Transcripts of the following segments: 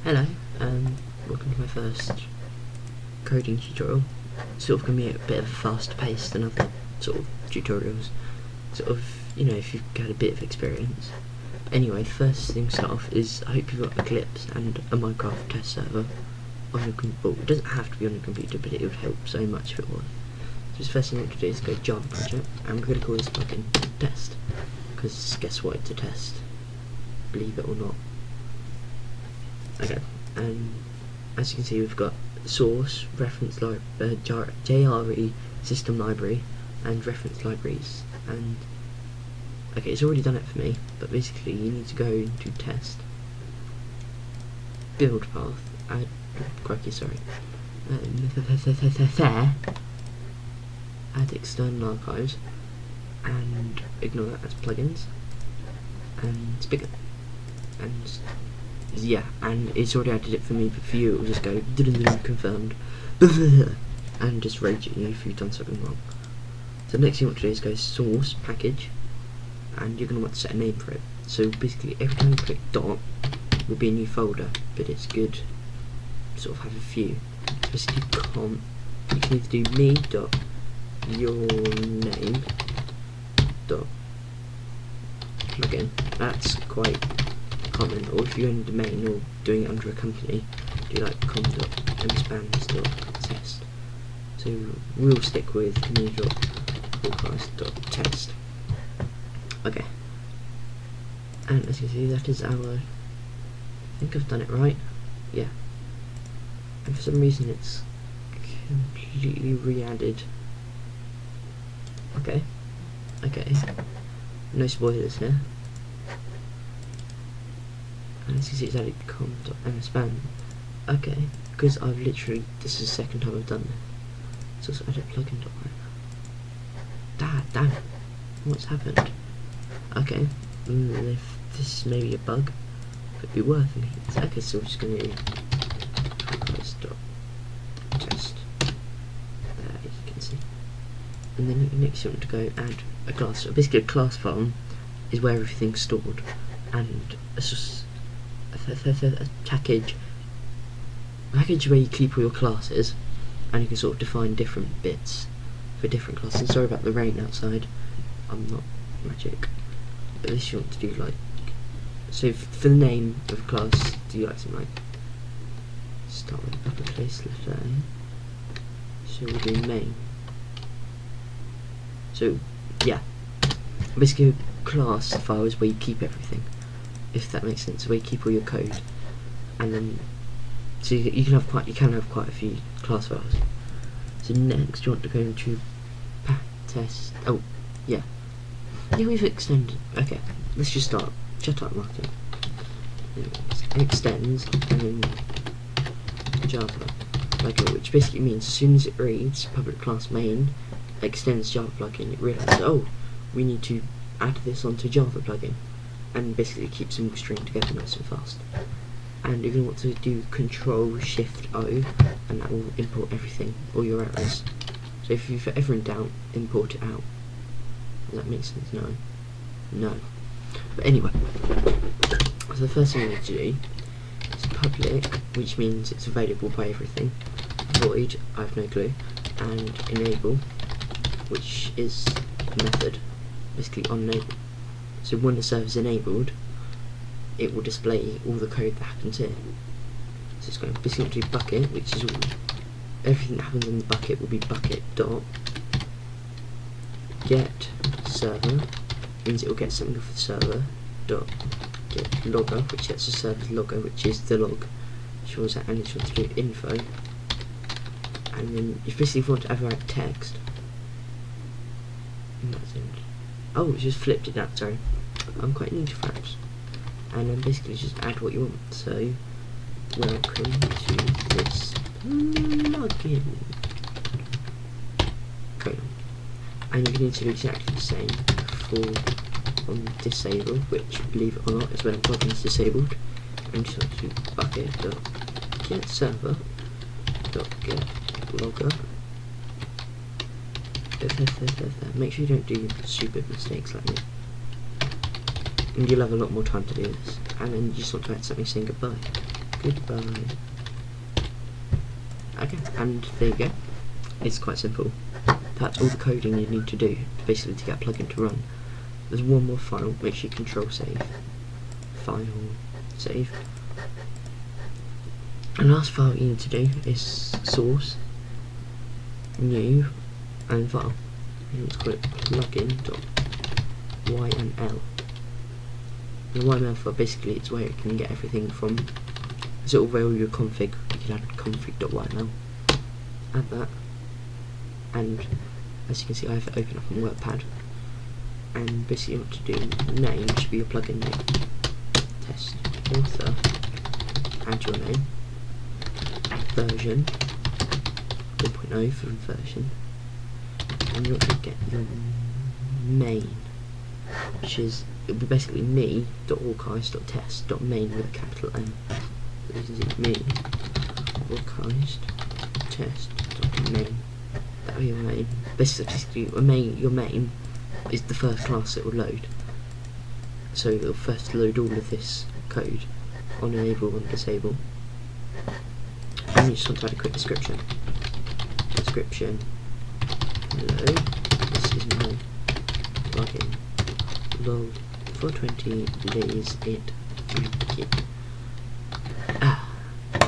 Hello, welcome to my first coding tutorial. Sort of going to be a bit of a faster pace than other sort of tutorials. Sort of, you know, if you've had a bit of experience. Anyway, first thing to start off is I hope you've got Eclipse and a Minecraft test server on your computer. Well, it doesn't have to be on your computer, but it would help so much if it was. So the first thing we have to do is go Java project, and we're going to call this plugin test. Because guess what, it's a test. Believe it or not. Okay, and as you can see, we've got source, reference library, JRE, system library, and reference libraries. And okay, it's already done it for me, but basically you need to go into test, build path, add add external archives, and ignore that as plugins, and Bukkit, and yeah, and it's already added it for me, but for you it will just go confirmed and just rage at you if you've done something wrong. So the next thing you want to do is go source, package, and you're going to want to set a name for it. So basically every time you click dot will be a new folder, but it's good to sort of have a few. So basically you can either do me dot your name dot plugin, that's quite common, or if you're in domain or doing it under a company, do like com.mspans.test. So we'll stick with me.forecast.test. Okay, and as you can see, that is our, I think I've done it right, yeah, and for some reason it's completely re-added. Okay, no spoilers here. And as you see, it's added com.mspan. Okay, because I've literally, this is the second time I've done this. It's also added plugin.work. Damn, what's happened? Okay, if this is maybe a bug, could be worth it. Okay, so we're just going to do test. As you can see. And then next you want to go add a class. So basically a class file is where everything's stored, and it's just a package where you keep all your classes, and you can sort of define different bits for different classes. Sorry about the rain outside, I'm not magic, but this you want to do like, so for the name of a class, do you like something like, start with uppercase letter A, so we'll do main. So yeah, basically a class file is where you keep everything, if that makes sense, where you keep all your code, and then so you can have quite a few class files. So next you want to go into test. Oh yeah, we've extended. Okay, let's just start. Shut up, Martin. Extends and then Java plugin, which basically means as soon as it reads public class main extends Java plugin, it realizes, oh, we need to add this onto Java plugin, and basically it keeps them all stringed together nice and fast. And you're going to want to do Control-Shift-O, and that will import everything, all your errors. So if you're ever in doubt, import it out. Does that make sense? No. But anyway, so the first thing you need to do is public, which means it's available by everything. Void, I have no clue. And enable, which is a method, basically on enable. So when the server is enabled, it will display all the code that happens here. So it's going to basically do Bukkit, which is all, everything that happens in the bucket will be Bukkit dot get server, means it will get something off the server, dot get logger, which gets the server's logger, which is the log, which was that, and it's want to do info, and then if basically if you want to ever add text, and that's it. Oh, it just flipped it out, sorry. I'm quite new to Fraps. And then basically just add what you want. So, welcome to this plugin. Okay. And you need to do exactly the same for on disable, which, believe it or not, is when a plugin is disabled. And just want to do Bukkit.get server .get logger. Make sure you don't do stupid mistakes like me, and you'll have a lot more time to do this. And then you just want to add something saying goodbye. Goodbye. Okay, and there you go. It's quite simple. That's all the coding you need to do, basically, to get a plugin to run. There's one more file, make sure you control save. File, save. And the last file you need to do is source, new, and file. And let's call it plugin.yml. The YML file, basically, it's where it can get everything from. So it'll all your config. You can add config.yml. Add that. And as you can see, I have it open up on WordPad. And basically what to do, name should be your plugin name. Test author, add your name. Version 1.0 for version. And you're going to get your main, which is, it'll be basically me.archives.test.main with a capital M. This is it, me archives test.main. That'll be your main. Basically, your main is the first class it will load. So it'll first load all of this code on enable and disable. And you just want to add a quick description. Description. Hello. This is my plugin. Load for 20 days it Bukkit.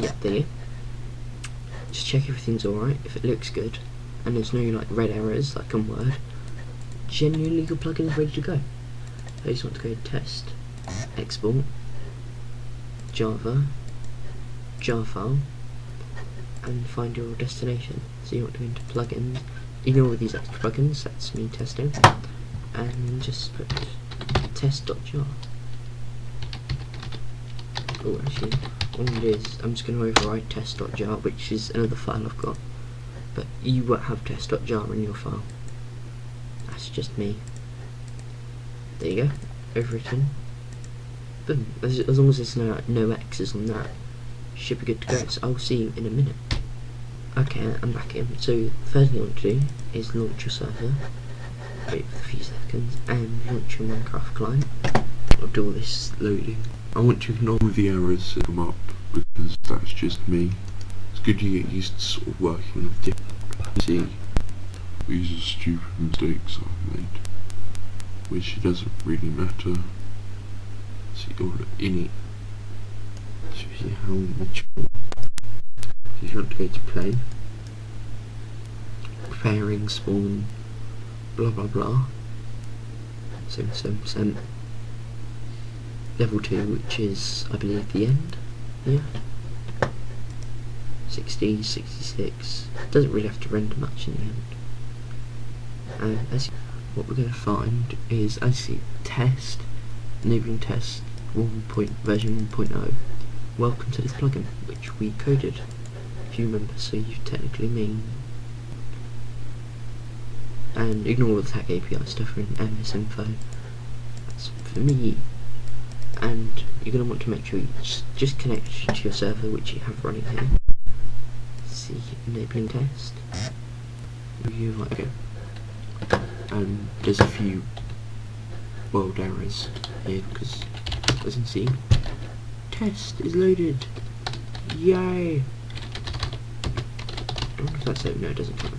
Yeah, there you go. Just check everything's alright. If it looks good and there's no like red errors like on Word, genuinely your plugin is ready to go. I just want to go test, export, Java, jar file, and find your destination. So you want to go into plugins, ignore all these extra plugins, that's me testing, and just put test.jar. Oh, actually, all it is, I'm just going to override test.jar, which is another file I've got, but you won't have test.jar in your file. That's just me. There you go, overwritten. Boom. As long as there's no X's on that, should be good to go. So I'll see you in a minute. Okay, I'm back in. So the first thing I want to do is launch your server. Wait for a few seconds and launch your Minecraft client. I'll do all this loading. I want to ignore the errors that come up because that's just me. It's good to get used to sort of working with different. See, these are stupid mistakes I've made, which it doesn't really matter. See all in it. So see how mature. So you want to go to play, preparing spawn, blah blah blah. 77%. Level 2, which is I believe the end. Yeah. 60, 66. Doesn't really have to render much in the end. And as what we're going to find is, I see test, enabling test version 1.0. Welcome to this plugin, which we coded, if you remember. So you technically mean, and ignore all the tag API stuff in MS info. That's for me. And you're going to want to make sure you just connect to your server, which you have running here. See, enabling test. Review, right, okay. And there's a few world errors here because, as you can see, test is loaded. Yay! I don't know if that's it. No, it doesn't count.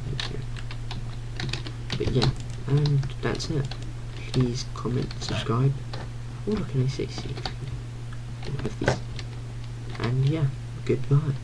But yeah, and that's it. Please comment, subscribe. What can I say? See, all of these. And yeah, goodbye.